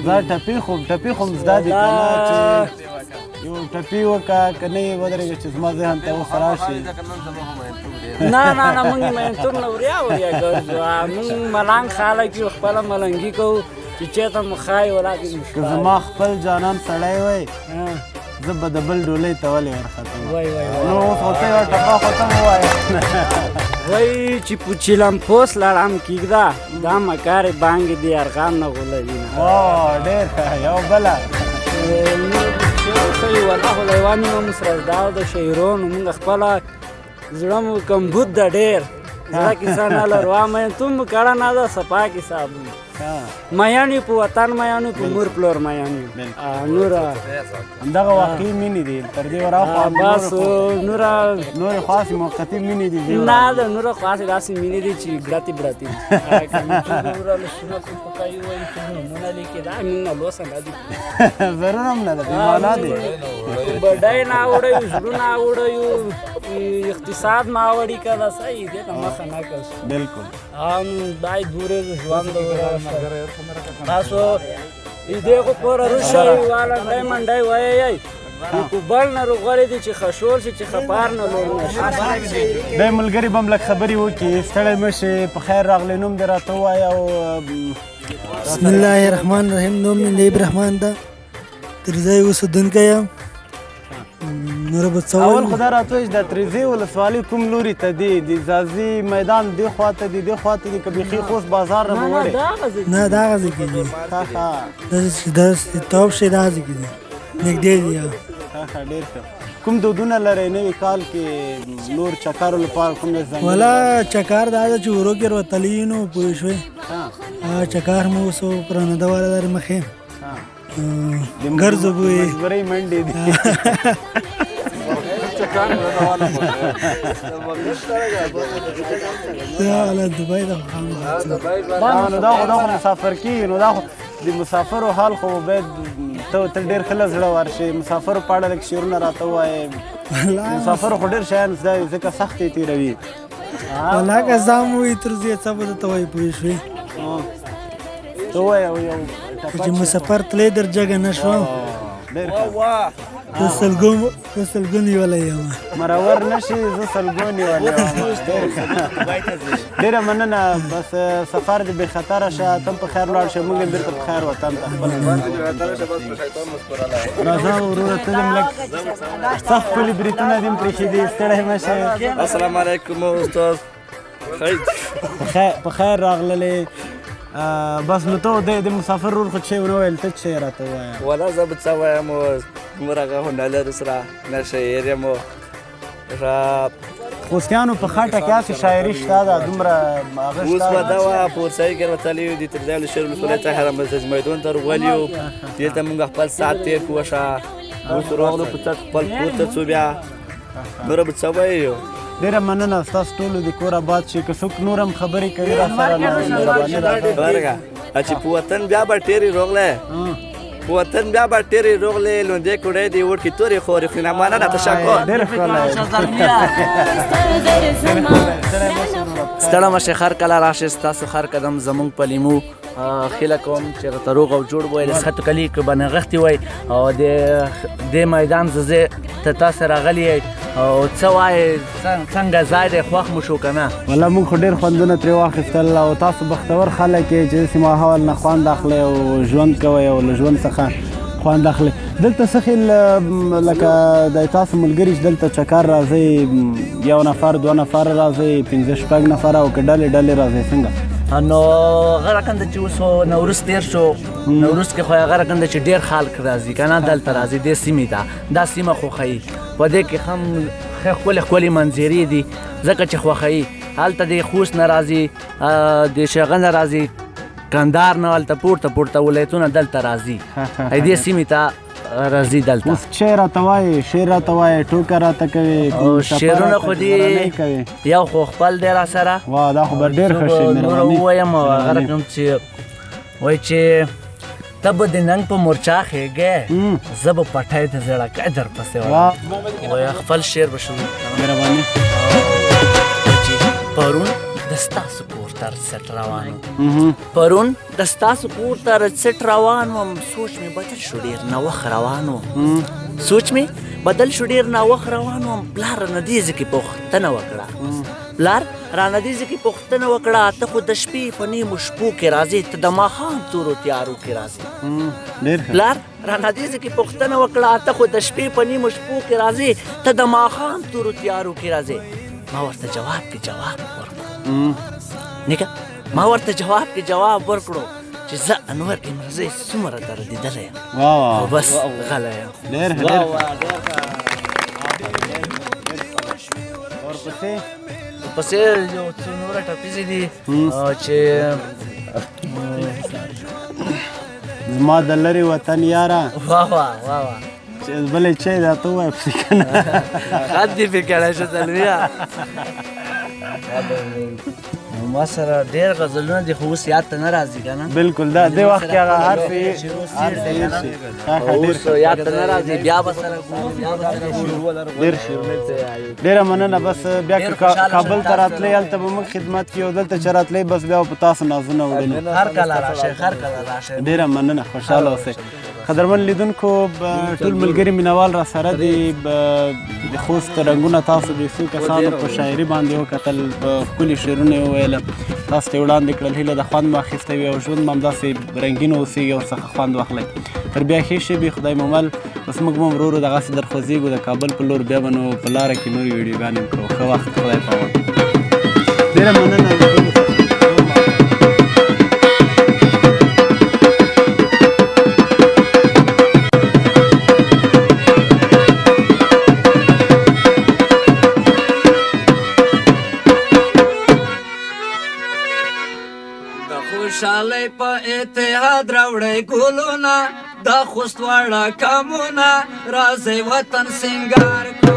دا ټپي خو زده دي که نه چې یو ټپي وکړه که نه یې ودرېږه چې زما ذهن ته اوس راشي نه موږ یې مینتور نه وریا ګرځو موږ ملنګ خلک یو خپله ملنګي کوو چې چېرته مو ښایي ولاکې که زما خپل جانان سړی وی زه به د بل ډولۍ ته ولې ورختم نو اوس خو ته یوه ټپه خو ته مو ووایه وایي چې په چیلم پوس لړم کېږده دا مکارې بانګې دې ارغام نه غولوي ډېر ښه یو بله ښایي والله خو د یوه نیمه مو سره زده د شعرونو مونږ خپله زړه مو کمبود ده ډېر زړه کیسه نه لرو مینتون مو کړه نه ده صفا کیسه میان یو په وطن میان یو په مور پلور میان یو نوره همدغه واقعي مینې دي تر دې وراخوا بس نوره نورې خاصې موقتي مینې دي نه د نوره خاصې داسې مینې دي چې ګړتې بړتې دي نوره له شنه کوم په کوي وایي چې نومونه لیکي دا موږ نه لوسه نه دي ضرور هم نه ده بېمانا دي بډای نه اوړوي زړونه اوړوي اقتصاد ما وړي که ده صحیح دې ته مخه نه کړو بلکل باید دورې ژوند تاسو دې خو پوره روشئ والنډی منډی وایئ په بل نه روغورې دي چې خشول شي چې خبر نه لور نه شي دی ملګري به هم لږ خبرې وکړي ستړی مه شي په خیر راغلی نوم دې راته ووایه او بسم الله الرحمن الرحیم نوم مې نیب رحمان ده تریزای اوسېدونکی یم اول خو دا راته وایي چې د تریزې ولسوالۍ کوم لوري ته دی د ځاځي میدان دې خوا ته دي دې خوا ته دي که بیخي خوست بازار نه به وړې نه دغه ځای کې دي داسې توپ شي دغه ځای کې دي نږدې دي ډېر ښه کوم دودونه لرئ نوي کال کې نور چکرو لپاره کوم والا چکر دا ده چې ورو کې وتلی نو پوه شوې چکر مو اوس پرانده والا در مخې ګرځو بوی مجبورۍ منډې دي دبی ده نو دا خو مسافر کېږي نو دا خو د مسافرو حال خو باید ته ډېر ښه له زړه ورشې مسافرو په اړه لږ شعرونه راته ووایې مسافرو خو ډېر شیان زده وي ځکه سخت یې تېروي والله که ځام ووایي تر زه څه به درته وایي پوه شوې ته ووایه یو چې مسافر تللی در جګه نه شوم ډېر ښه زه سلګون نیولی یم مرور نه شي زه سلګون نیولی یم ډېره مننه بس سفر دې بې خطره شه ته هم په خیر ولاړ شه موږ هم بېرته په خیر وطن ته راځه وروره ته دې هم لږ سخت ښکلي بریتونه دې هم پرېښي ستړی مه شې السلام علیکم استاد په خیر راغللې بس نو ته د مسافر رول خو څه ونه ویل ته څه راته ووایه والله زه به څه وایم موږ هغه خو نه لرو سره نه شاعر یم خوستیانو په خټه کې هسې شاعري شته ده دومره اوس به دا وه په ورسایي کې راوتلي یو د ترځای ولسوالۍ ولسوالۍ ته حرم میدان ته راغلي یو دلته موږ خپل ساعت تېر کړو شه اوس راغلو په چت خپل کور ته څو بیا نوره به څه وایو ډېره مننه ستاسو ټولو د کور آباد شي که څوک نور هم خبرې کوي راسره ورګه چې په وطن بیا به ټېرې راغلی په وطن بیا به ټېرې راغلی لوندې کوړی دې وړکې تورې خورې خو نعمانه راته شکر ډېر ستړی مه شئ هر کله راشئ ستاسو هر قدم زموږ په لیمو خیله کوم چې راته روغ او جوړ وای د سختو کلي که به نغښتې وای او د میدان زه ته تاسو راغلي یئ او څه وایې څنګه ځای دی خوښ مو شو که نه والله موږ خو ډېر خوندونه ترې واخیستل او تاسو بختور خلک یې چې داسې ماحول نه خوند اخلئ او ژوند کوئ او له ژوند څخه خوند اخلئ دلته څه خیل لکه د تاسو ملګري چې دلته چکر راځئ یو نفر دوه نفر راځئ پنځه شپږ نفره او که ډلې ډلې راځئ څنګه نو هغه رقم چې اوس نوروز تېر شو نوروز کې خو هغه رقم ده چې ډېر خلک راځي که نه دلته راځي دې سیمې ته دا سیمه خوښوي په دې کې هم ښکلې ښکلې منظرې دي ځکه چې خوښوي هلته د خوست نه راځي د شغه نه راځي کندهار نه هلته پورته پورته ولایتونه دلته راځي دې سیمې ته راځي دلته اوس شعر راته وایې شعر راته وایې ټوکه راته کوې شعرونه خو دې یو خو خپل دی را سره وا دا خو به ډېر ښه شي نوره ووایم هغه رقم چې وایي چې ته به د ننګ په مورچا خېږې زه به پټی د زړکۍ در پسې وایه خپل شعر به شروع مهرباني چې پرون د ستاسو کور ته رخصت روان پرون د ستاسو کور ته رخصت روان وم سوچ مې بدل شو ډېر ناوخت روان وم سوچ مې بدل شو ډېر ناوخت روان وم پلار رانه دې ځکې پوښتنه وکړه پلار رانه دې ځکې پوښتنه وکړه ته خو د شپې په نیمو شپو کې راځې ته د ماښام تورو تیارو کې راځې پلار رانه دې ځکې پوښتنه وکړه ته خو د شپې په نیمو شپو کې راځې ته د ماښام تورو تیارو کې راځې ما ورته جواب ورکړو نیکه ما ورته جواب ورکړو چې زه انور امرزی څومره دردېدلی یم او بس غلی یم ورپسې یو څو نوره ټپیزې دي چې زما د لرې وطن یاره واه چې بلې چای راته ووایه پسې که نه خط دې پې کړی شه زلمیه ما سره ډېر غزلونه دي خو اوس یاد ته نه راځي که نه بلکل دا دې وخت کې هغه هر څه اوس یاد ته نه راځي بیا به سره ډېره مننه بس بیا که کابل ته راتلی هلته به موږ خدمت کړي او دلته چې راتلی بس بیا به په تاسو نازونه وړي هر کله راشئ ډېره مننه خوشحاله اوسئ قدرمن لیدونکو ټول ملګري مینوال را سره دي د خوست رنګونه تاسو د څو کسانو په شاعري باندې وکتل ښکلي شعرونه یې وویل تاسو ته یې وړاندې کړل هیله د خوند مو اخیستی وي او ژوند مو همداسې رنګین واوسېږي او ورڅخه خوند واخلئ تر بیا ښې شبې خدای مو مل بس موږ به هم ورو ورو دغسې در خوځېږو د کابل په لور بیا به نو په لاره کې نورې ویډیوګانې هم کوو ښه وخت خدای پامان ډېره مننه خوشحالی په اتحاد راوړی ګلونه د خوست واړه کمونه راځئ وطن سینګار